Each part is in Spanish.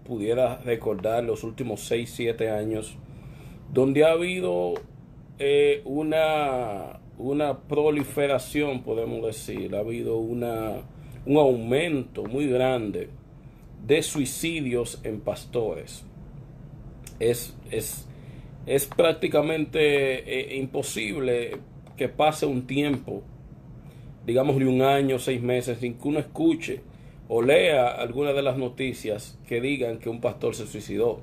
pudiera recordar los últimos 6 7 años, donde ha habido una proliferación, podemos decir, ha habido un aumento muy grande de suicidios en pastores. Es prácticamente imposible que pase un tiempo, digamos de un año, 6 meses, sin que uno escuche o lea alguna de las noticias que digan que un pastor se suicidó.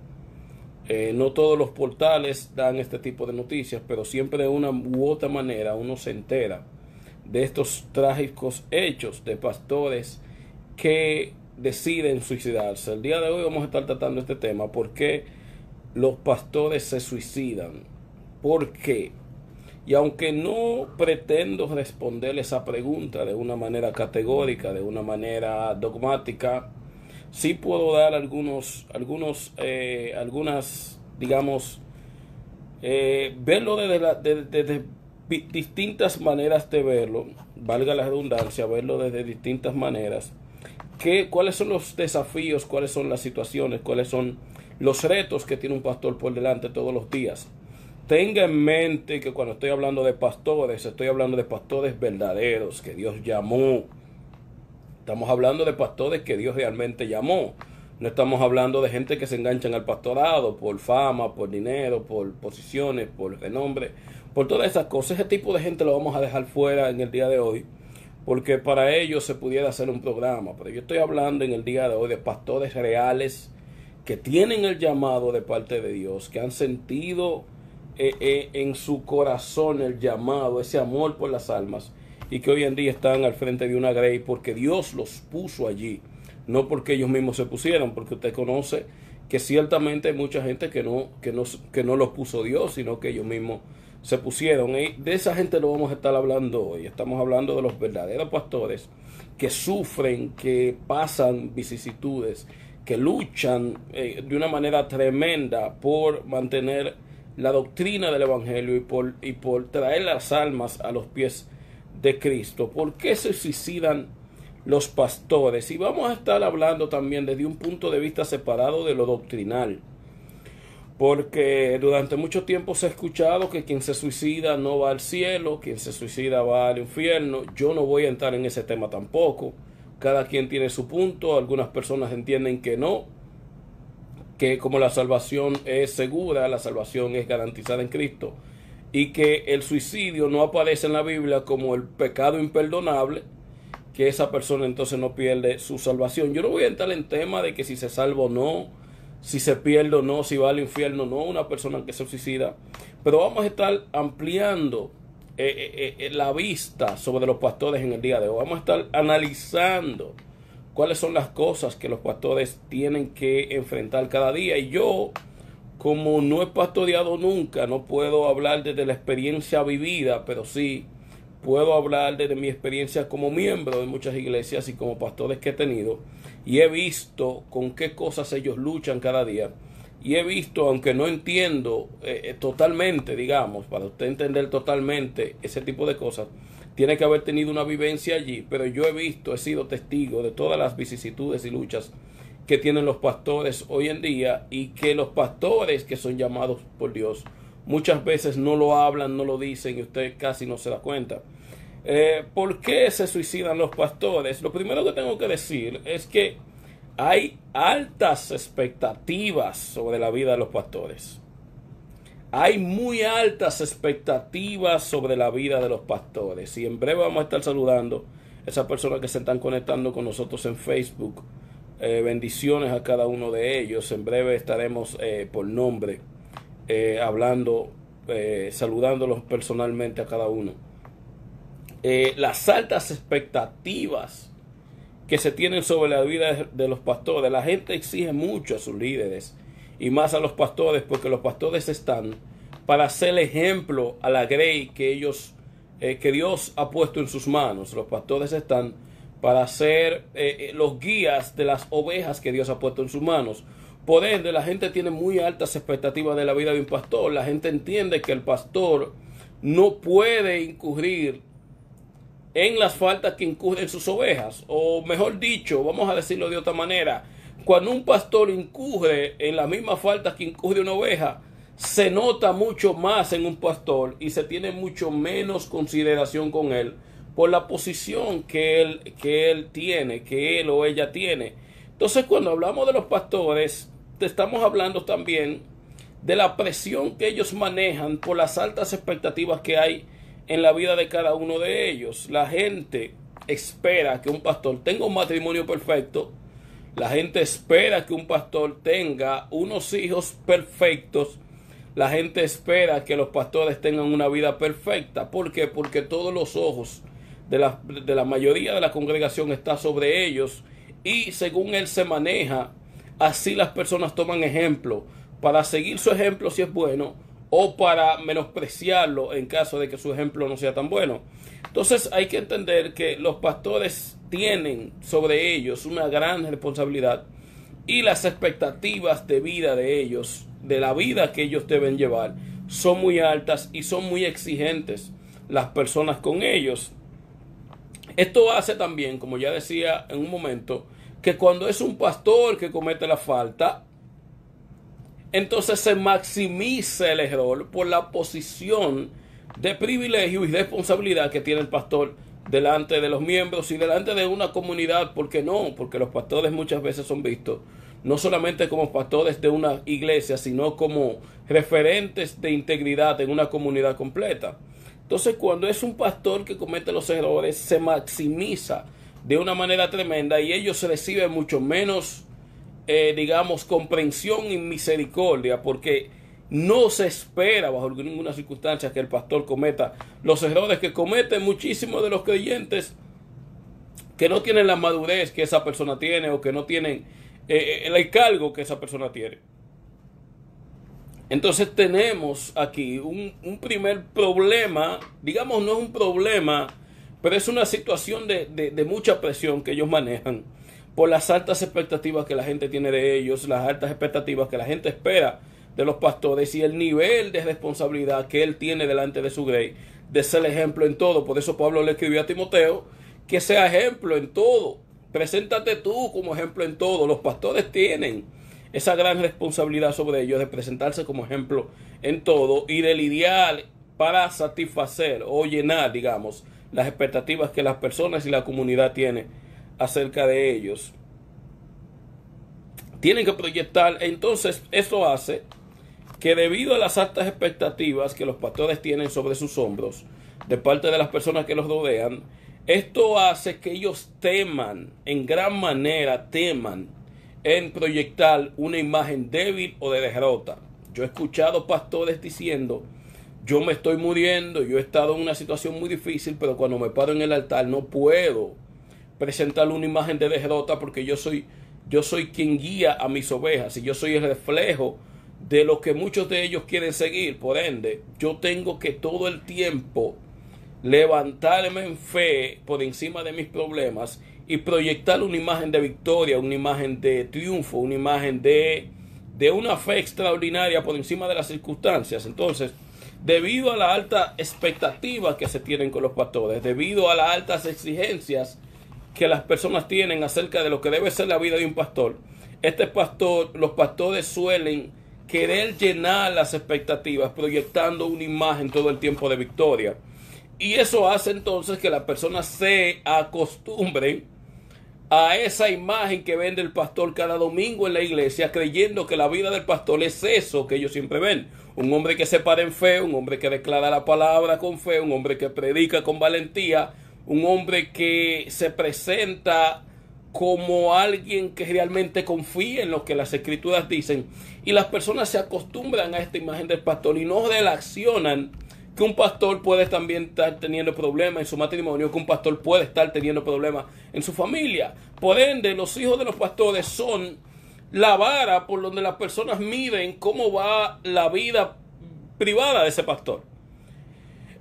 No todos los portales dan este tipo de noticias, pero siempre de una u otra manera uno se entera de estos trágicos hechos de pastores que deciden suicidarse. El día de hoy vamos a estar tratando este tema: ¿por qué los pastores se suicidan? ¿Por qué? Y aunque no pretendo responder esa pregunta de una manera categórica, de una manera dogmática, sí puedo dar algunas, digamos, verlo desde distintas maneras de verlo, valga la redundancia, verlo desde distintas maneras. ¿Cuáles son los desafíos, cuáles son las situaciones, cuáles son los retos que tiene un pastor por delante todos los días? Tenga en mente que cuando estoy hablando de pastores, estoy hablando de pastores verdaderos que Dios llamó. Estamos hablando de pastores que Dios realmente llamó. No estamos hablando de gente que se enganchan al pastorado por fama, por dinero, por posiciones, por renombre, por todas esas cosas. Ese tipo de gente lo vamos a dejar fuera en el día de hoy, porque para ellos se pudiera hacer un programa. Pero yo estoy hablando en el día de hoy de pastores reales que tienen el llamado de parte de Dios, que han sentido en su corazón el llamado, ese amor por las almas, y que hoy en día están al frente de una grey porque Dios los puso allí, no porque ellos mismos se pusieron, porque usted conoce que ciertamente hay mucha gente que no los puso Dios, sino que ellos mismos se pusieron. Y de esa gente lo vamos a estar hablando hoy. Estamos hablando de los verdaderos pastores que sufren, que pasan vicisitudes, que luchan de una manera tremenda por mantener la doctrina del Evangelio y por traer las almas a los pies de Cristo. ¿Por qué se suicidan los pastores? Y vamos a estar hablando también desde un punto de vista separado de lo doctrinal, porque durante mucho tiempo se ha escuchado que quien se suicida no va al cielo, quien se suicida va al infierno. Yo no voy a entrar en ese tema tampoco. Cada quien tiene su punto. Algunas personas entienden que no, que como la salvación es segura, la salvación es garantizada en Cristo, y que el suicidio no aparece en la Biblia como el pecado imperdonable, que esa persona entonces no pierde su salvación. Yo no voy a entrar en tema de que si se salva o no, si se pierde o no, si va al infierno o no una persona que se suicida, pero vamos a estar ampliando la vista sobre los pastores en el día de hoy. Vamos a estar analizando cuáles son las cosas que los pastores tienen que enfrentar cada día. Y yo, como no he pastoreado nunca, no puedo hablar desde la experiencia vivida, pero sí puedo hablar desde mi experiencia como miembro de muchas iglesias y como pastores que he tenido, y he visto con qué cosas ellos luchan cada día, y he visto, aunque no entiendo totalmente, digamos, para usted entender totalmente ese tipo de cosas, tiene que haber tenido una vivencia allí, pero yo he sido testigo de todas las vicisitudes y luchas que tienen los pastores hoy en día, y que los pastores que son llamados por Dios muchas veces no lo hablan, no lo dicen, y usted casi no se da cuenta. ¿Por qué se suicidan los pastores? Lo primero que tengo que decir es que hay altas expectativas sobre la vida de los pastores. Hay muy altas expectativas sobre la vida de los pastores, y en breve vamos a estar saludando a esas personas que se están conectando con nosotros en Facebook. Bendiciones a cada uno de ellos. En breve estaremos por nombre hablando, saludándolos personalmente a cada uno. Las altas expectativas que se tienen sobre la vida de los pastores. La gente exige mucho a sus líderes y más a los pastores, porque los pastores están para ser ejemplo a la grey que que Dios ha puesto en sus manos. Los pastores están para ser los guías de las ovejas que Dios ha puesto en sus manos. Por ende, la gente tiene muy altas expectativas de la vida de un pastor. La gente entiende que el pastor no puede incurrir en las faltas que incurren sus ovejas, o mejor dicho, vamos a decirlo de otra manera, cuando un pastor incurre en la misma falta que incurre una oveja, se nota mucho más en un pastor y se tiene mucho menos consideración con él por la posición que él tiene, que él o ella tiene. Entonces, cuando hablamos de los pastores, te estamos hablando también de la presión que ellos manejan por las altas expectativas que hay en la vida de cada uno de ellos. La gente espera que un pastor tenga un matrimonio perfecto. La gente espera que un pastor tenga unos hijos perfectos. La gente espera que los pastores tengan una vida perfecta. ¿Por qué? Porque todos los ojos de la mayoría de la congregación están sobre ellos. Y según él se maneja, así las personas toman ejemplo para seguir su ejemplo si es bueno o para menospreciarlo en caso de que su ejemplo no sea tan bueno. Entonces hay que entender que los pastores tienen sobre ellos una gran responsabilidad y las expectativas de vida de ellos, de la vida que ellos deben llevar, son muy altas y son muy exigentes las personas con ellos. Esto hace también, como ya decía en un momento, que cuando es un pastor que comete la falta, entonces se maximiza el error por la posición de privilegio y responsabilidad que tiene el pastor delante de los miembros y delante de una comunidad. ¿Por qué no? Porque los pastores muchas veces son vistos no solamente como pastores de una iglesia, sino como referentes de integridad en una comunidad completa. Entonces, cuando es un pastor que comete los errores, se maximiza de una manera tremenda y ellos reciben mucho menos, digamos, comprensión y misericordia, porque no se espera bajo ninguna circunstancia que el pastor cometa los errores que cometen muchísimos de los creyentes que no tienen la madurez que esa persona tiene o que no tienen el cargo que esa persona tiene. Entonces tenemos aquí un primer problema, digamos no es un problema, pero es una situación de mucha presión que ellos manejan por las altas expectativas que la gente tiene de ellos, las altas expectativas que la gente espera de los pastores y el nivel de responsabilidad que él tiene delante de su grey, de ser ejemplo en todo. Por eso Pablo le escribió a Timoteo que sea ejemplo en todo. Preséntate tú como ejemplo en todo. Los pastores tienen esa gran responsabilidad sobre ellos de presentarse como ejemplo en todo y de lidiar para satisfacer o llenar, digamos, las expectativas que las personas y la comunidad tienen acerca de ellos. Tienen que proyectar. Entonces eso hace que debido a las altas expectativas que los pastores tienen sobre sus hombros de parte de las personas que los rodean, esto hace que ellos teman, en gran manera teman en proyectar una imagen débil o de derrota. Yo he escuchado pastores diciendo: yo me estoy muriendo, yo he estado en una situación muy difícil, pero cuando me paro en el altar no puedo presentar una imagen de derrota porque yo soy quien guía a mis ovejas y yo soy el reflejo de lo que muchos de ellos quieren seguir. Por ende, yo tengo que todo el tiempo levantarme en fe por encima de mis problemas y proyectar una imagen de victoria, una imagen de triunfo, una imagen de una fe extraordinaria por encima de las circunstancias. Entonces, debido a la alta expectativa que se tienen con los pastores, debido a las altas exigencias que las personas tienen acerca de lo que debe ser la vida de un pastor, los pastores suelen querer llenar las expectativas proyectando una imagen todo el tiempo de victoria. Y eso hace entonces que las personas se acostumbren a esa imagen que vende el pastor cada domingo en la iglesia, creyendo que la vida del pastor es eso que ellos siempre ven: un hombre que se para en fe, un hombre que declara la palabra con fe, un hombre que predica con valentía, un hombre que se presenta como alguien que realmente confía en lo que las escrituras dicen. Y las personas se acostumbran a esta imagen del pastor y no relacionan que un pastor puede también estar teniendo problemas en su matrimonio, que un pastor puede estar teniendo problemas en su familia. Por ende, los hijos de los pastores son la vara por donde las personas miden cómo va la vida privada de ese pastor.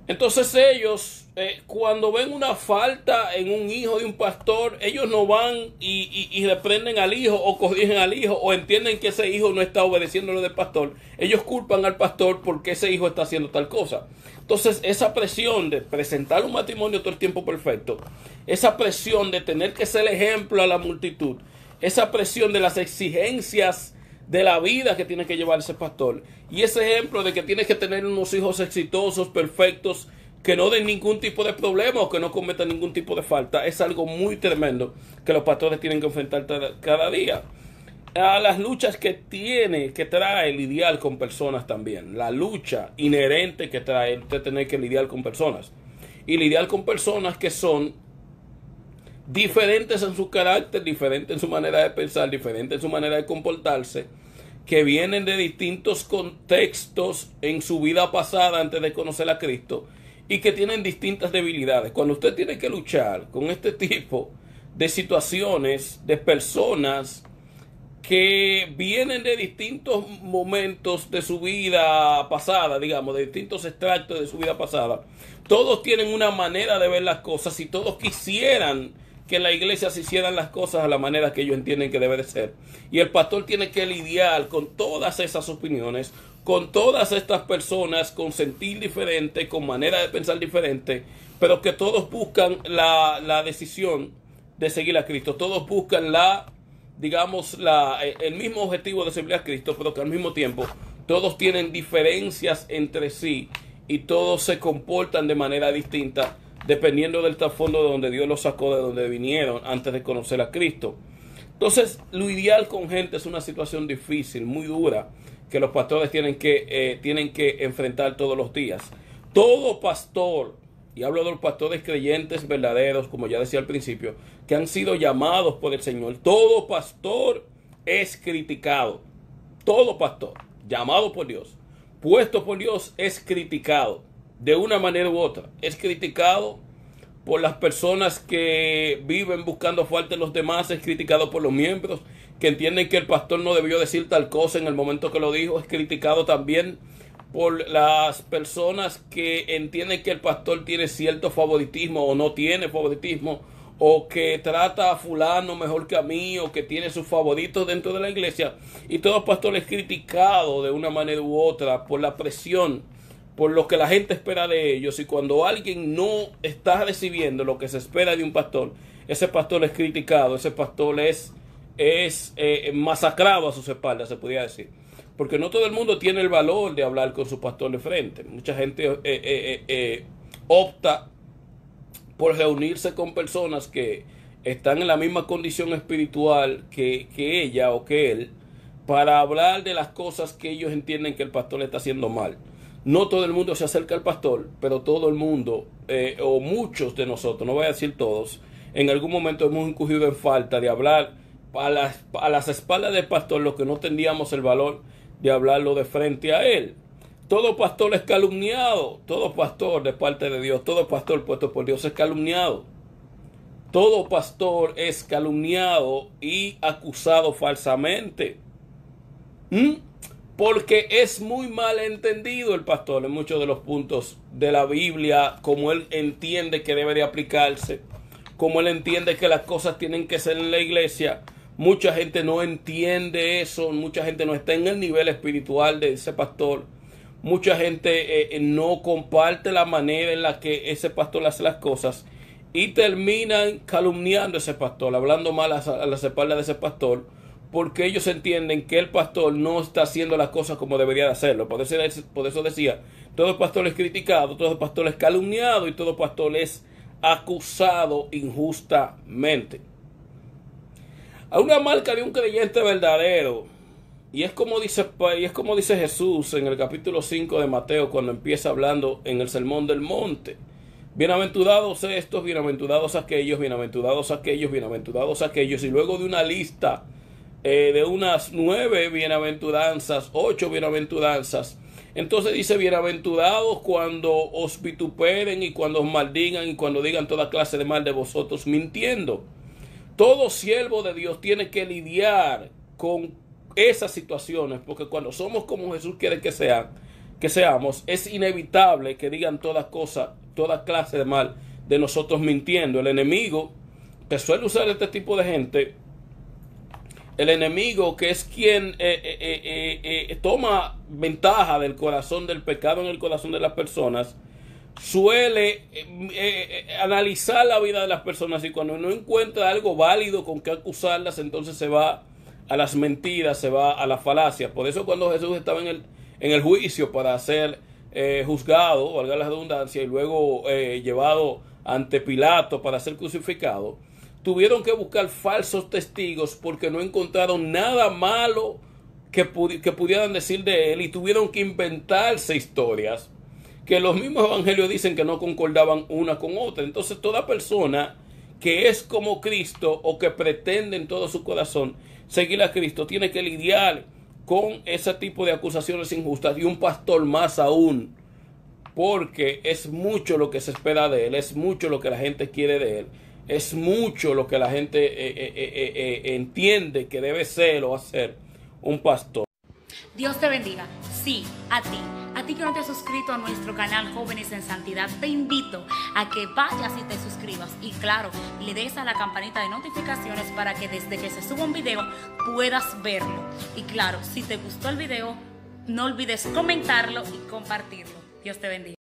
Entonces ellos, cuando ven una falta en un hijo de un pastor, ellos no van y reprenden al hijo o corrigen al hijo o entienden que ese hijo no está obedeciendo lo del pastor. Ellos culpan al pastor porque ese hijo está haciendo tal cosa. Entonces esa presión de presentar un matrimonio todo el tiempo perfecto, esa presión de tener que ser ejemplo a la multitud, esa presión de las exigencias de la vida que tiene que llevar ese pastor, y ese ejemplo de que tiene que tener unos hijos exitosos, perfectos, que no den ningún tipo de problema o que no cometan ningún tipo de falta, es algo muy tremendo que los pastores tienen que enfrentar cada día. A las luchas que trae lidiar con personas también, la lucha inherente que trae usted tener que lidiar con personas, y lidiar con personas que son diferentes en su carácter, diferentes en su manera de pensar, diferentes en su manera de comportarse, que vienen de distintos contextos en su vida pasada antes de conocer a Cristo, y que tienen distintas debilidades. Cuando usted tiene que luchar con este tipo de situaciones, de personas que vienen de distintos momentos de su vida pasada, digamos, de distintos extractos de su vida pasada, todos tienen una manera de ver las cosas, y todos quisieran que en la iglesia se hicieran las cosas a la manera que ellos entienden que debe de ser. Y el pastor tiene que lidiar con todas esas opiniones, con todas estas personas con sentir diferente, con manera de pensar diferente, pero que todos buscan la decisión de seguir a Cristo. Todos buscan el mismo objetivo de servir a Cristo, pero que al mismo tiempo todos tienen diferencias entre sí y todos se comportan de manera distinta dependiendo del trasfondo de donde Dios los sacó, de donde vinieron antes de conocer a Cristo. Entonces, lidiar con gente es una situación difícil, muy dura, que los pastores tienen que enfrentar todos los días. Todo pastor, y hablo de los pastores creyentes verdaderos, como ya decía al principio, que han sido llamados por el Señor, todo pastor es criticado. Todo pastor, llamado por Dios, puesto por Dios, es criticado de una manera u otra. Es criticado por las personas que viven buscando falta en los demás, es criticado por los miembros que entienden que el pastor no debió decir tal cosa en el momento que lo dijo, es criticado también por las personas que entienden que el pastor tiene cierto favoritismo o no tiene favoritismo, o que trata a fulano mejor que a mí, o que tiene sus favoritos dentro de la iglesia. Y todo pastor es criticado de una manera u otra por la presión, por lo que la gente espera de ellos. Y cuando alguien no está recibiendo lo que se espera de un pastor, ese pastor es criticado, ese pastor es masacrado a sus espaldas, se podría decir. Porque no todo el mundo tiene el valor de hablar con su pastor de frente. Mucha gente opta por reunirse con personas que están en la misma condición espiritual que ella o que él, para hablar de las cosas que ellos entienden que el pastor le está haciendo mal. No todo el mundo se acerca al pastor, pero todo el mundo, o muchos de nosotros, no voy a decir todos, en algún momento hemos incurrido en falta de hablar a las espaldas del pastor lo que no tendríamos el valor de hablarlo de frente a él. Todo pastor es calumniado, todo pastor de parte de Dios, todo pastor puesto por Dios es calumniado. Todo pastor es calumniado y acusado falsamente. Porque es muy mal entendido el pastor en muchos de los puntos de la Biblia, como él entiende que debe de aplicarse, como él entiende que las cosas tienen que ser en la iglesia. Mucha gente no entiende eso, mucha gente no está en el nivel espiritual de ese pastor. Mucha gente no comparte la manera en la que ese pastor hace las cosas, y terminan calumniando a ese pastor, hablando mal a las espaldas de ese pastor, porque ellos entienden que el pastor no está haciendo las cosas como debería de hacerlo. Por eso decía, todo pastor es criticado, todo pastor es calumniado y todo pastor es acusado injustamente. A una marca de un creyente verdadero, y es como dice Jesús en el capítulo 5 de Mateo, cuando empieza hablando en el Sermón del Monte: bienaventurados estos, bienaventurados aquellos, bienaventurados aquellos, bienaventurados aquellos, y luego de una lista de unas 9 bienaventuranzas, 8 bienaventuranzas, entonces dice: bienaventurados cuando os vituperen y cuando os maldigan y cuando digan toda clase de mal de vosotros mintiendo. Todo siervo de Dios tiene que lidiar con esas situaciones, porque cuando somos como Jesús quiere que seamos, es inevitable que digan toda clase de mal de nosotros mintiendo. El enemigo, que suele usar este tipo de gente, el enemigo, que es quien toma ventaja del corazón, del pecado en el corazón de las personas, suele analizar la vida de las personas, y cuando no encuentra algo válido con que acusarlas, entonces se va a las mentiras, se va a las falacias. Por eso cuando Jesús estaba en el juicio para ser juzgado, valga la redundancia, y luego llevado ante Pilato para ser crucificado, tuvieron que buscar falsos testigos porque no encontraron nada malo que pudieran decir de él, y tuvieron que inventarse historias que los mismos evangelios dicen que no concordaban una con otra. Entonces toda persona que es como Cristo o que pretende en todo su corazón seguir a Cristo tiene que lidiar con ese tipo de acusaciones injustas, y un pastor más aún, porque es mucho lo que se espera de él, es mucho lo que la gente quiere de él, es mucho lo que la gente entiende que debe ser o hacer un pastor. Dios te bendiga. Sí, a ti que no te has suscrito a nuestro canal Jóvenes en Santidad, te invito a que vayas y te suscribas. Y claro, le des a la campanita de notificaciones para que desde que se suba un video puedas verlo. Y claro, si te gustó el video, no olvides comentarlo y compartirlo. Dios te bendiga.